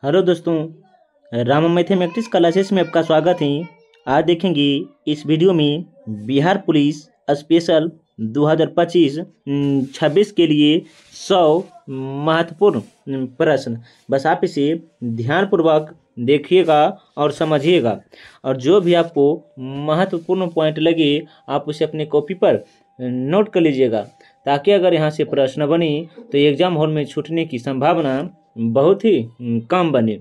Hello दोस्तों, Rama mathematics classes में आपका स्वागत है। आज देखेंगे इस वीडियो में बिहार पुलिस स्पेशल 2025 26 के लिए 100 महत्वपूर्ण प्रश्न। बस आप इसे ध्यानपूर्वक देखिएगा और समझिएगा, और जो भी आपको महत्वपूर्ण पॉइंट लगे आप उसे अपने कॉपी पर नोट कर लीजिएगा, ताकि अगर यहाँ से प्रश्न बने तो एग्जाम हॉल में छूटने की संभावना बहुत ही कम बने।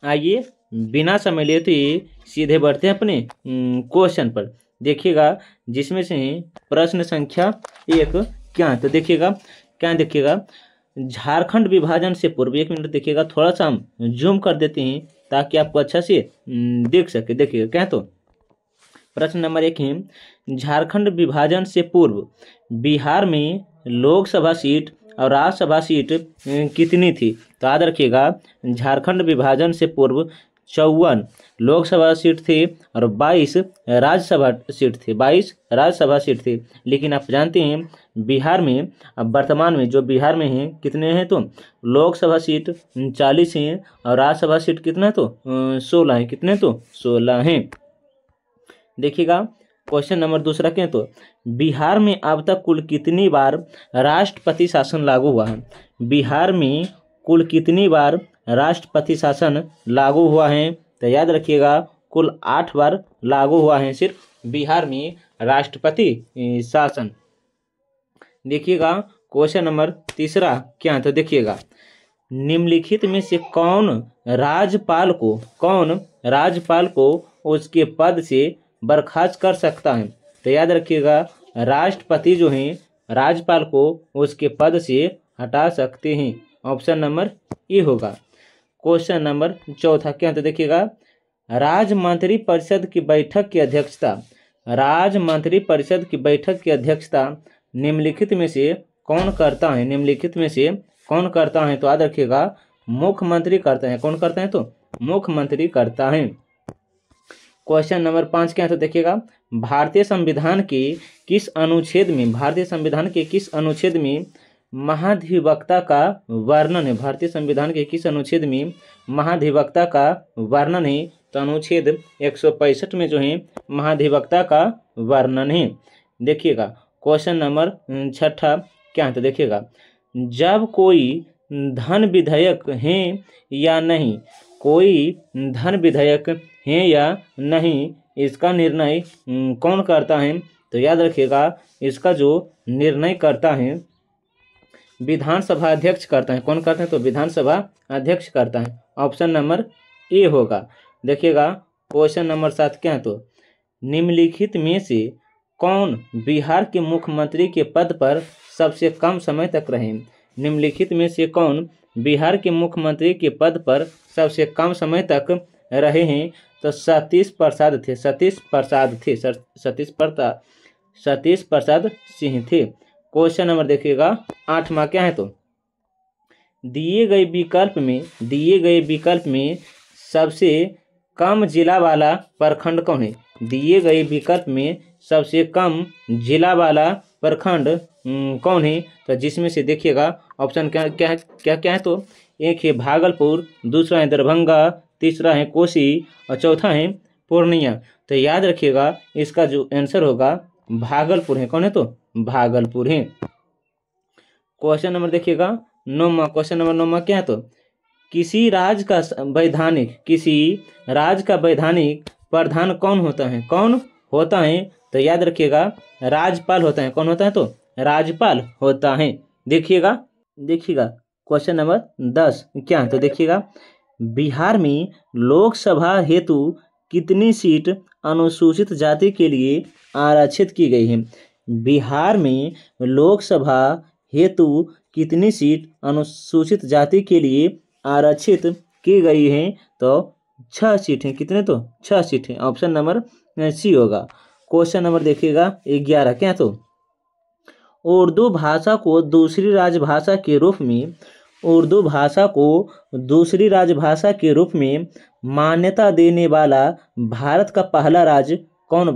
आइए बिना समय लेते सीधे बढ़ते हैं अपने क्वेश्चन पर। देखिएगा जिसमें से प्रश्न संख्या 1 क्या है, तो देखिएगा क्या देखिएगा, झारखंड विभाजन से पूर्व। 1 मिनट देखिएगा, थोड़ा सा हम जूम कर देते हैं ताकि आपको अच्छा से देख सके। देखिएगा क्या, तो प्रश्न नंबर 1 है, झारखंड विभाजन से पूर्व बिहार में लोकसभा सीट और राज्यसभा सीट कितनी थी? तो याद रखिएगा, झारखंड विभाजन से पूर्व 54 लोकसभा सीट थे और 22 राज्यसभा सीट थे। 22 राज्यसभा सीट थे। लेकिन आप जानते हैं बिहार में अब वर्तमान में जो बिहार में हैं कितने हैं, तो लोकसभा सीट 40 हैं और राज्यसभा सीट कितना है, तो 16 हैं। कितने, तो 16 हैं। देखिएगा क्वेश्चन नंबर दूसरा क्या है, तो बिहार में अब तक कुल कितनी बार राष्ट्रपति शासन लागू हुआ है? बिहार में कुल कितनी बार राष्ट्रपति शासन लागू हुआ है? तो याद रखिएगा कुल 8 बार लागू हुआ है सिर्फ बिहार में राष्ट्रपति शासन। देखिएगा क्वेश्चन नंबर तीसरा क्या है, तो देखिएगा निम्नलिखित में से कौन राज्यपाल को उसके पद से बर्खास्त कर सकता है? तो याद रखिएगा राष्ट्रपति जो हैं राज्यपाल को उसके पद से हटा सकते हैं। ऑप्शन नंबर ए होगा। क्वेश्चन नंबर चौथा क्या है, तो देखिएगा राज्य मंत्री परिषद की बैठक की अध्यक्षता निम्नलिखित में से कौन करता है? तो याद रखिएगा मुख्यमंत्री करते हैं। कौन करते हैं? तो मुख्यमंत्री करता है। क्वेश्चन नंबर 5 क्या है, तो देखिएगा भारतीय संविधान के किस अनुच्छेद में महाधिवक्ता का वर्णन है? भारतीय संविधान के किस अनुच्छेद में महाधिवक्ता का वर्णन है? तो अनुच्छेद 165 में जो है महाधिवक्ता का वर्णन है। देखिएगा क्वेश्चन नंबर 6 क्या है, तो देखिएगा जब कोई धन विधेयक है या नहीं, इसका निर्णय कौन करता है? तो याद रखिएगा इसका जो निर्णय करता है विधानसभा अध्यक्ष करता है। कौन करता है? तो विधानसभा अध्यक्ष करता है। ऑप्शन नंबर ए होगा। देखिएगा क्वेश्चन नंबर 7 क्या है, तो निम्नलिखित में से कौन बिहार के मुख्यमंत्री के पद पर सबसे कम समय तक रहे? निम्नलिखित में से कौन बिहार के मुख्यमंत्री के पद पर सबसे कम समय तक रहे हैं? तो सतीश प्रसाद सिंह थे। क्वेश्चन नंबर देखिएगा 8वां क्या है, तो दिए गए विकल्प में सबसे कम जिला वाला प्रखंड कौन है? दिए गए विकल्प में सबसे कम जिला वाला प्रखंड कौन है? तो जिसमें से देखिएगा ऑप्शन क्या है, तो एक है भागलपुर, दूसरा है दरभंगा, तीसरा है कोसी और चौथा है पूर्णिया। तो याद रखिएगा इसका जो आंसर होगा भागलपुर है। कौन है? तो भागलपुर है। क्वेश्चन नंबर देखिएगा 9वां। क्वेश्चन नंबर 9वां क्या है, तो किसी राज्य का वैधानिक प्रधान कौन होता है? तो याद रखिएगा राज्यपाल होता है। कौन होता है? तो राज्यपाल होता है। देखिएगा क्वेश्चन नंबर 10 क्या है, तो देखिएगा बिहार में लोकसभा हेतु कितनी सीट अनुसूचित जाति के लिए आरक्षित की गई है? बिहार में लोकसभा हेतु कितनी सीट अनुसूचित जाति के लिए आरक्षित की गई है? तो 6 सीट हैं। कितने? तो 6 सीट हैं। ऑप्शन नंबर सी होगा। क्वेश्चन नंबर देखिएगा 11 क्या, तो उर्दू भाषा को दूसरी राजभाषा के रूप में मान्यता देने वाला भारत का पहला राज्य कौन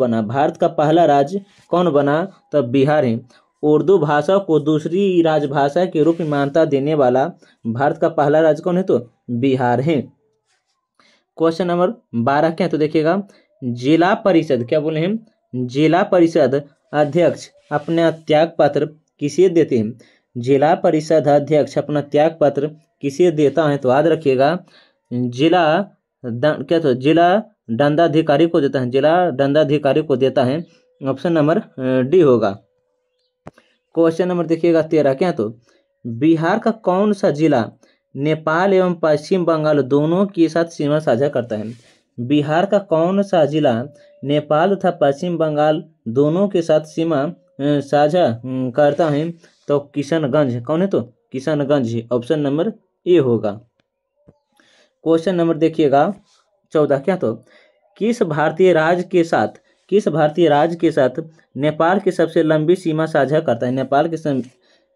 बना? तो बिहार है। उर्दू भाषा को दूसरी राजभाषा के रूप में मान्यता देने वाला भारत का पहला राज्य कौन है? तो बिहार है। क्वेश्चन नंबर 12 क्या है तो देखिएगा, जिला परिषद क्या बोले हैं, जिला परिषद अध्यक्ष अपना त्याग पत्र किसे देते हैं? जिला परिषद अध्यक्ष अपना त्याग पत्र किसे देता है? तो याद रखिएगा, क्या तो जिला दंडाधिकारी को देता है, जिला दंडाधिकारी को देता है। ऑप्शन नंबर डी होगा। क्वेश्चन नंबर देखिएगा 13 क्या तो, बिहार का कौन सा जिला नेपाल एवं पश्चिम बंगाल दोनों के साथ सीमा साझा करता है? बिहार का कौन सा जिला नेपाल तथा पश्चिम बंगाल दोनों के साथ सीमा साझा करता है? तो किशनगंज। कौन है? तो किशनगंज। ऑप्शन नंबर ए होगा। क्वेश्चन नंबर देखिएगा 14 क्या तो, किस भारतीय राज्य के साथ नेपाल की सबसे लंबी सीमा साझा करता है?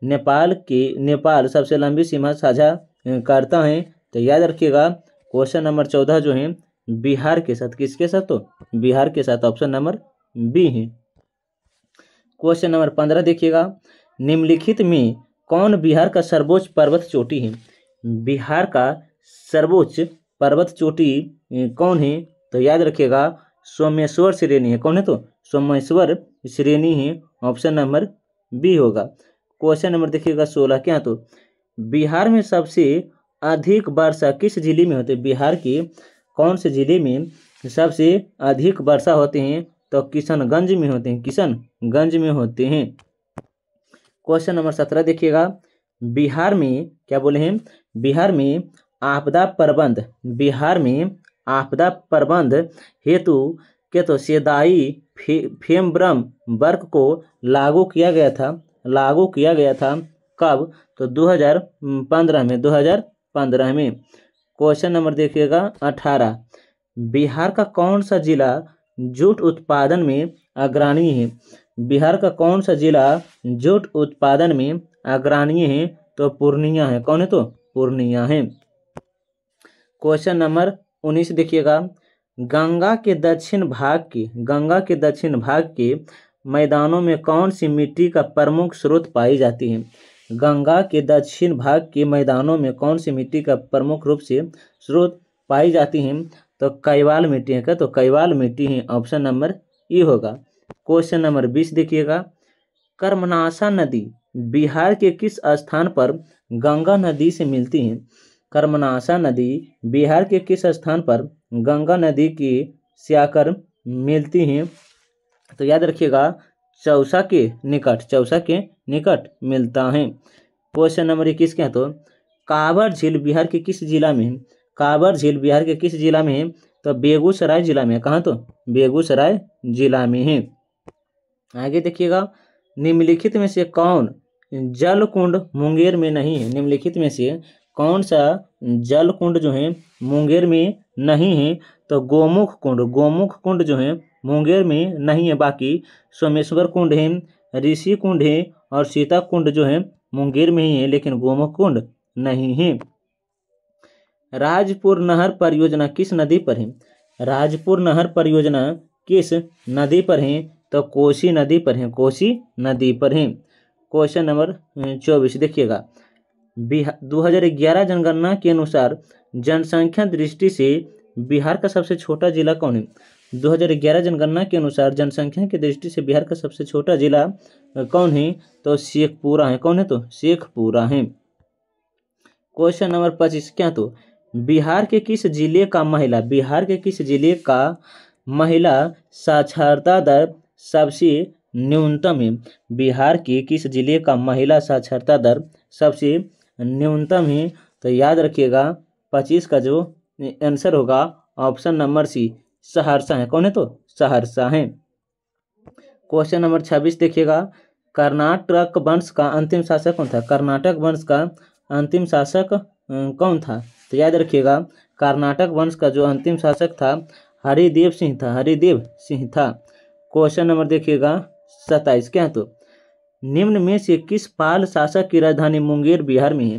नेपाल सबसे लंबी सीमा साझा करता है। तो याद रखिएगा, क्वेश्चन नंबर 14 जो है बिहार के साथ। किसके साथ? तो बिहार के साथ। ऑप्शन नंबर बी है। क्वेश्चन नंबर 15 देखिएगा, निम्नलिखित में कौन बिहार का सर्वोच्च पर्वत चोटी है? बिहार का सर्वोच्च पर्वत चोटी कौन है? तो याद रखिएगा, सोमेश्वर श्रेणी है। कौन है? तो सोमेश्वर श्रेणी है। ऑप्शन नंबर बी होगा। क्वेश्चन नंबर देखिएगा 16 क्या तो, बिहार में सबसे अधिक वर्षा किस जिले में होते हैं? बिहार के कौन से जिले में सबसे अधिक वर्षा होते हैं? तो किशनगंज में होते हैं, किशनगंज में होते हैं। क्वेश्चन नंबर 17 देखिएगा, बिहार में क्या बोले हैं, बिहार में आपदा प्रबंध हेतु क्या तो सेदाई फ्रेमवर्क को लागू किया गया था कब? तो 2015 में। क्वेश्चन नंबर देखिएगा 18, बिहार का कौन सा जिला जूट उत्पादन में अग्रणी है? बिहार का कौन सा जिला जूट उत्पादन में अग्रणी है? तो पूर्णिया है। कौन है? तो पूर्णिया है। क्वेश्चन नंबर 19 देखिएगा, गंगा के दक्षिण भाग के मैदानों में कौन सी मिट्टी का प्रमुख स्रोत पाई जाती है? गंगा के दक्षिण भाग के मैदानों में कौन सी मिट्टी का प्रमुख रूप से स्रोत पाई जाती है? तो कैवाल मिट्टी है। क्या? तो कैवाल मिट्टी है। ऑप्शन नंबर ई होगा। क्वेश्चन नंबर 20 देखिएगा, कर्मनाशा नदी बिहार के किस स्थान पर गंगा नदी से मिलती है? कर्मनाशा नदी बिहार के किस स्थान पर गंगा नदी की से आकर मिलती हैं? तो याद रखिएगा, चौसा के निकट मिलता है। क्वेश्चन नंबर 21 क्या है तो, कांवर झील बिहार के किस जिला में है? कांवर झील बिहार के किस जिला में है? तो बेगूसराय जिला में है। कहाँ? तो बेगूसराय जिला में है। आगे देखिएगा, निम्नलिखित में से कौन जल कुंड मुंगेर में नहीं है? निम्नलिखित में से कौन सा जल कुंड जो है मुंगेर में नहीं है? तो गोमुख कुंड जो है मुंगेर में नहीं है। बाकी सोमेश्वर कुंड है, ऋषि कुंड है और सीता कुंड जो है मुंगेर में ही है, लेकिन गोमुख कुंड नहीं है। राजपुर नहर परियोजना किस नदी पर है? राजपुर नहर परियोजना किस नदी पर है? तो कोसी नदी पर है, कोसी नदी पर है। क्वेश्चन नंबर 24 देखिएगा, 2011 जनगणना के अनुसार जनसंख्या दृष्टि से बिहार का सबसे छोटा जिला कौन है? 2011 जनगणना के अनुसार जनसंख्या की दृष्टि से बिहार का सबसे छोटा जिला कौन है? तो शेखपुरा है। कौन है? तो शेखपुरा है। क्वेश्चन नंबर 25 क्या तो, बिहार के किस जिले का महिला साक्षरता दर सबसे न्यूनतम है? बिहार के किस जिले का महिला साक्षरता दर सबसे न्यूनतम है? तो याद रखिएगा, 25 का जो आंसर होगा ऑप्शन नंबर सी, सहरसा है। कौन है? तो सहरसा है। क्वेश्चन नंबर 26 देखिएगा, कर्नाटक वंश का अंतिम शासक कौन था? कर्नाटक वंश का अंतिम शासक कौन था? तो याद रखिएगा, कर्नाटक वंश का जो अंतिम शासक था हरिदेव सिंह था। क्वेश्चन नंबर देखिएगा 27 क्या है तो, निम्न में से किस पाल शासक की राजधानी मुंगेर बिहार में है?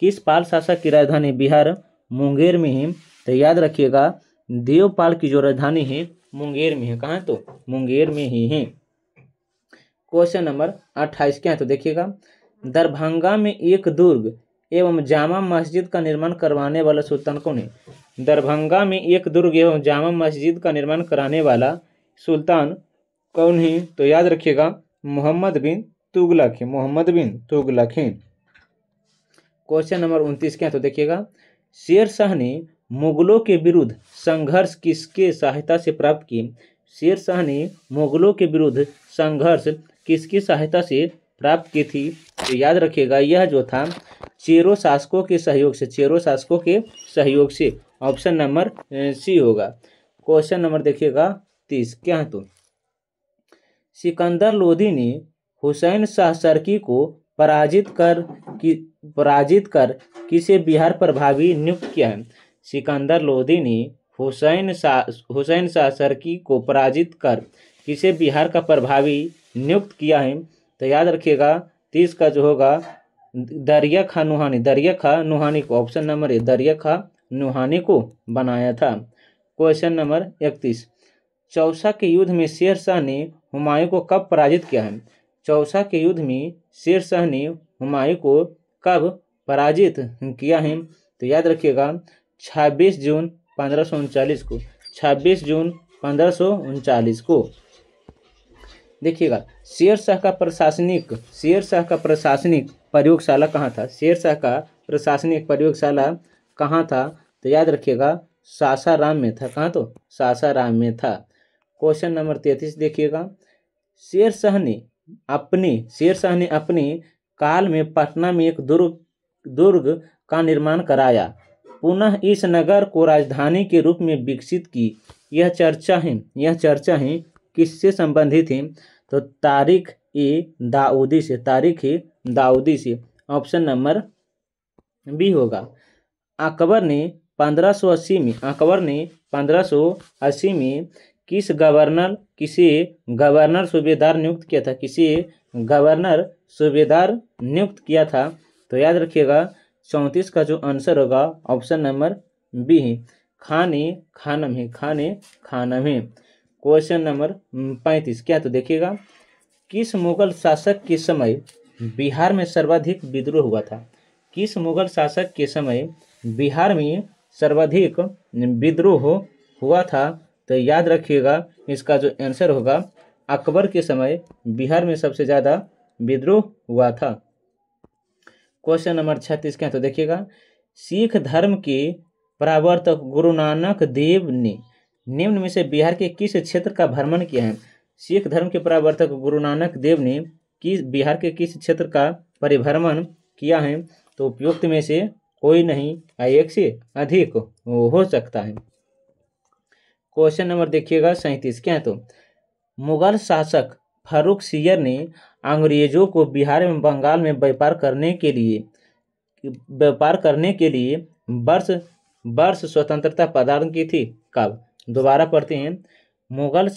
किस पाल शासक की राजधानी बिहार मुंगेर में है? तो याद रखिएगा, देवपाल की जो राजधानी है मुंगेर में है। कहाँ? तो मुंगेर में ही है। क्वेश्चन नंबर 28 क्या है तो देखिएगा, दरभंगा में एक दुर्ग एवं जामा मस्जिद का निर्माण करवाने वाला सुल्तान कौन है? दरभंगा में एक दुर्ग एवं जामा मस्जिद का निर्माण कराने वाला सुल्तान कौन है? तो याद रखिएगा मोहम्मद बिन तुगलक है, मोहम्मद बिन तुगलक है। क्वेश्चन नंबर 29 क्या है? तो देखिएगा शेर शाह ने मुगलों के विरुद्ध संघर्ष किसके सहायता से प्राप्त की? शेर शाह ने मुगलों के विरुद्ध संघर्ष किसकी सहायता से प्राप्त की थी? तो याद रखिएगा यह जो था चेरो शासकों के सहयोग से, चेरो शासकों के सहयोग से। ऑप्शन नंबर सी होगा। क्वेश्चन नंबर देखिएगा 30 क्या है? तो सिकंदर लोदी ने हुसैन शाह सरकी को पराजित कर किसे बिहार प्रभावी नियुक्त किया है? सिकंदर लोदी ने हुसैन शाह सरकी को पराजित कर किसे बिहार का प्रभावी नियुक्त किया है? तो याद रखिएगा 30 का जो होगा दरिया खां नुहानी, दरिया खां नुहानी को। ऑप्शन नंबर ए दरिया खां नुहानी को बनाया था। क्वेश्चन नंबर 31 चौसा के युद्ध में शेर शाह ने हुमायूं को कब पराजित किया है? चौसा के युद्ध में शेर शाह ने हुमायूं को कब पराजित किया है? तो याद रखिएगा 26 जून 1539 को, 26 जून 1539 को। देखिएगा शेर शाह का प्रशासनिक प्रयोगशाला कहाँ था? शेर शाह का प्रशासनिक प्रयोगशाला कहाँ था? तो याद रखिएगा सासाराम में था। कहाँ? तो सासाराम में था। क्वेश्चन नंबर 33 देखिएगा शेर शाह ने अपने काल में पटना में एक दुर्ग का निर्माण कराया, पुनः इस नगर को राजधानी के रूप में विकसित की। यह चर्चा है किससे संबंधित है? तो तारीख ए दाऊदी से। ऑप्शन नंबर बी होगा। अकबर ने 1580 में किसे गवर्नर सूबेदार नियुक्त किया था? गवर्नर सूबेदार नियुक्त किया था? तो याद रखिएगा 34 का जो आंसर होगा ऑप्शन नंबर बी है, खानम है। क्वेश्चन नंबर 35 क्या? तो देखिएगा किस मुगल शासक के समय बिहार में सर्वाधिक विद्रोह हुआ था? किस मुगल शासक के समय बिहार में सर्वाधिक विद्रोह हुआ था? तो याद रखिएगा इसका जो आंसर होगा अकबर के समय बिहार में सबसे ज़्यादा विद्रोह हुआ था। क्वेश्चन नंबर 36 क्या? तो देखिएगा सिख धर्म के प्रवर्तक गुरु नानक देव ने निम्न में से बिहार के किस क्षेत्र का भ्रमण किया है? सिख धर्म के प्रवर्तक गुरु नानक देव ने बिहार के किस क्षेत्र का परिभ्रमण किया है? तो उपयुक्त में से कोई नहीं, एक से अधिक हो सकता है। क्वेश्चन नंबर देखिएगा 37 क्या है? तो मुगल शासक फारूक सियर ने अंग्रेजों को बिहार एवं बंगाल में व्यापार करने के लिए वर्ष स्वतंत्रता प्रदान की थी। कब? दोबारा पढ़ते हैं। मुगल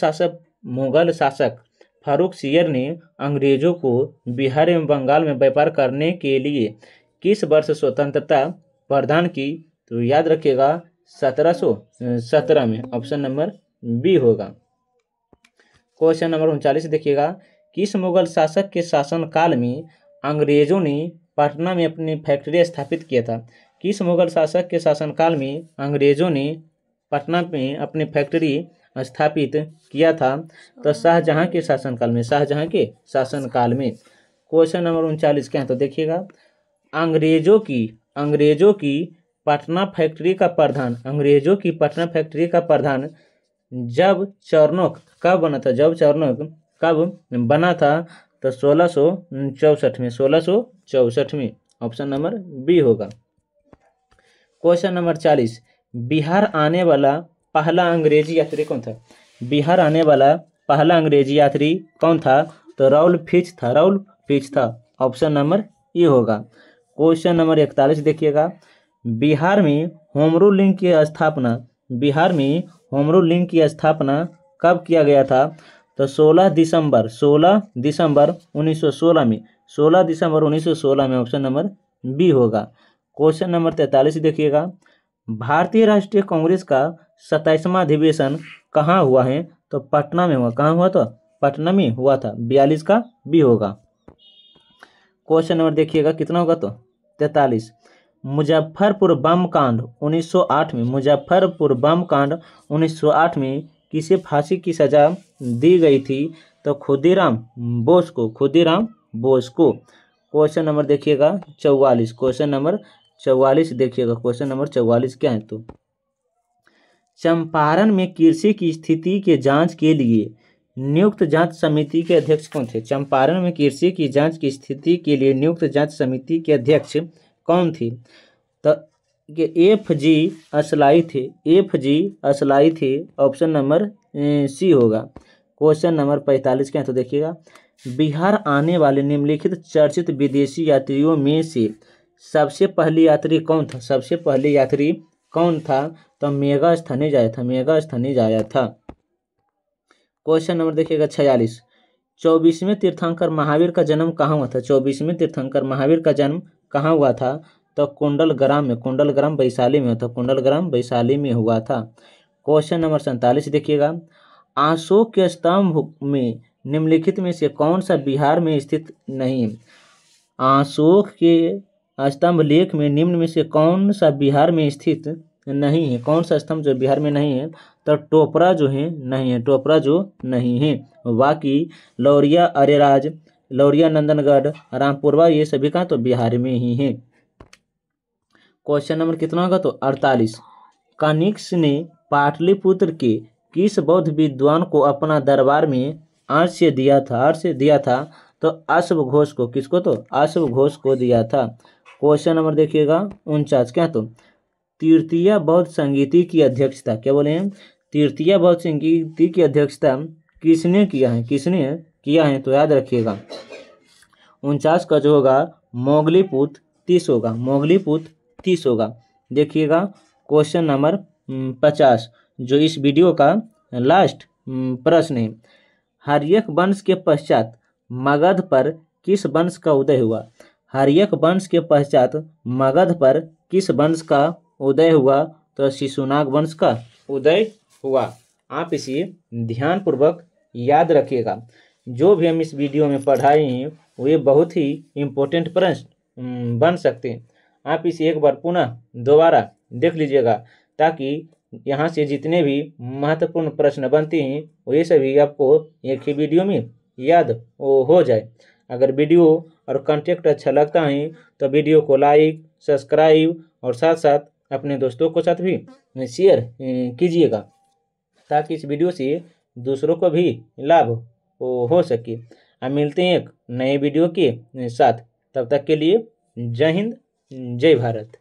शासक फारूक सियर ने अंग्रेजों को बिहार एवं बंगाल में व्यापार करने के लिए किस वर्ष स्वतंत्रता प्रदान की? तो याद रखिएगा 1717 में। ऑप्शन नंबर बी होगा। क्वेश्चन नंबर 39 देखिएगा किस मुगल शासक के शासनकाल में अंग्रेजों ने पटना में अपनी फैक्ट्री स्थापित किया था? किस मुगल शासक के शासनकाल में अंग्रेजों ने पटना में अपनी फैक्ट्री स्थापित किया था? तो शाहजहां के शासनकाल में। क्वेश्चन नंबर 39 क्या है? तो देखिएगा अंग्रेजों की पटना फैक्ट्री का प्रधान जब चरनोक कब बना था? तो 1664 में। ऑप्शन नंबर बी होगा। क्वेश्चन नंबर 40 बिहार आने वाला पहला अंग्रेजी यात्री कौन था? बिहार आने वाला पहला अंग्रेजी यात्री कौन था? तो राउल फिच था। ऑप्शन नंबर ए होगा। क्वेश्चन नंबर 41 देखिएगा बिहार में होम रूल लिंक की स्थापना कब किया गया था? तो 16 दिसंबर 1916 में। 16 दिसंबर 1916 में। ऑप्शन नंबर बी होगा। क्वेश्चन नंबर 43 देखिएगा भारतीय राष्ट्रीय कांग्रेस का 27वां अधिवेशन कहाँ हुआ है? तो पटना में हुआ। कहाँ हुआ? तो पटना में हुआ था। 42 का बी होगा। क्वेश्चन नंबर देखिएगा कितना होगा? तो 43 मुजफ्फरपुर बम कांड 1908 में, मुजफ्फरपुर बम कांड 1908 में किसे फांसी की सजा दी गई थी? तो खुदीराम बोस को, खुदीराम बोस को। क्वेश्चन नंबर देखिएगा 44, क्वेश्चन नंबर 44 देखिएगा, क्वेश्चन नंबर 44 क्या है? तो चंपारण में कृषि की स्थिति के जांच के लिए नियुक्त जांच समिति के अध्यक्ष कौन थे? चंपारण में कृषि की जांच की स्थिति के लिए नियुक्त जांच समिति के अध्यक्ष कौन थी? तो एफ जी असलाई थे, एफ जी असलाई थे। ऑप्शन नंबर सी होगा। क्वेश्चन नंबर 45 क्या है? तो देखिएगा, बिहार आने वाले निम्नलिखित चर्चित विदेशी यात्रियों में से सबसे पहले यात्री कौन था? सबसे पहले यात्री कौन था? तो मेगास्थनीज आया था, मेगास्थनीज आया था। क्वेश्चन नंबर देखिएगा 46, 24वें तीर्थंकर महावीर का जन्म कहाँ हुआ था? 24वें तीर्थंकर महावीर का जन्म कहाँ हुआ था? तो कुंडलग्राम में, कुंडलग्राम वैशाली में था, कुंडलग्राम वैशाली में हुआ था। क्वेश्चन नंबर 47 देखिएगा, अशोक के स्तंभ में निम्नलिखित में से कौन सा बिहार में स्थित नहीं है? अशोक के स्तंभ लेख में निम्न में से कौन सा बिहार में स्थित नहीं है? कौन सा स्तंभ जो बिहार में नहीं है? तो टोपरा जो है नहीं है, टोपरा जो नहीं है। बाकी लौरिया, अरेराज, लौरिया, नंदनगढ़, रामपुरवा, ये सभी का तो बिहार में ही है। क्वेश्चन नंबर कितना होगा? तो 48, कनिष्क ने पाटलिपुत्र के किस बौद्ध विद्वान को अपना दरबार में आश्रय दिया था? आश्रय दिया था तो अश्व घोष को। किसको? तो अश्व घोष को दिया था। क्वेश्चन नंबर देखिएगा 49 क्या? तो तृतीय बौद्ध संगीति की अध्यक्षता, क्या बोले हैं? तृतीय बौद्ध संगीति की अध्यक्षता किसने किया है? किसने किया है? तो याद रखिएगा 49 का जो होगा मोगलीपुत्र 30 होगा, मोगलीपुत्र 30 होगा। देखिएगा क्वेश्चन नंबर 50 जो इस वीडियो का लास्ट प्रश्न है, हर्यक वंश के पश्चात मगध पर किस वंश का उदय हुआ? हर्यक वंश के पश्चात मगध पर किस वंश का उदय हुआ? तो शिशुनाग वंश का उदय हुआ। आप इसे ध्यानपूर्वक याद रखिएगा। जो भी हम इस वीडियो में पढ़ाए हैं वे बहुत ही इम्पोर्टेंट प्रश्न बन सकते हैं। आप इसे एक बार पुनः दोबारा देख लीजिएगा ताकि यहाँ से जितने भी महत्वपूर्ण प्रश्न बनते हैं वे सभी आपको एक ही वीडियो में याद हो जाए। अगर वीडियो और कंटेंट अच्छा लगता है तो वीडियो को लाइक, सब्सक्राइब और साथ साथ अपने दोस्तों के साथ भी शेयर कीजिएगा ताकि इस वीडियो से दूसरों को भी लाभ हो सके। हम मिलते हैं एक नए वीडियो के साथ, तब तक के लिए जय हिंद, जय भारत।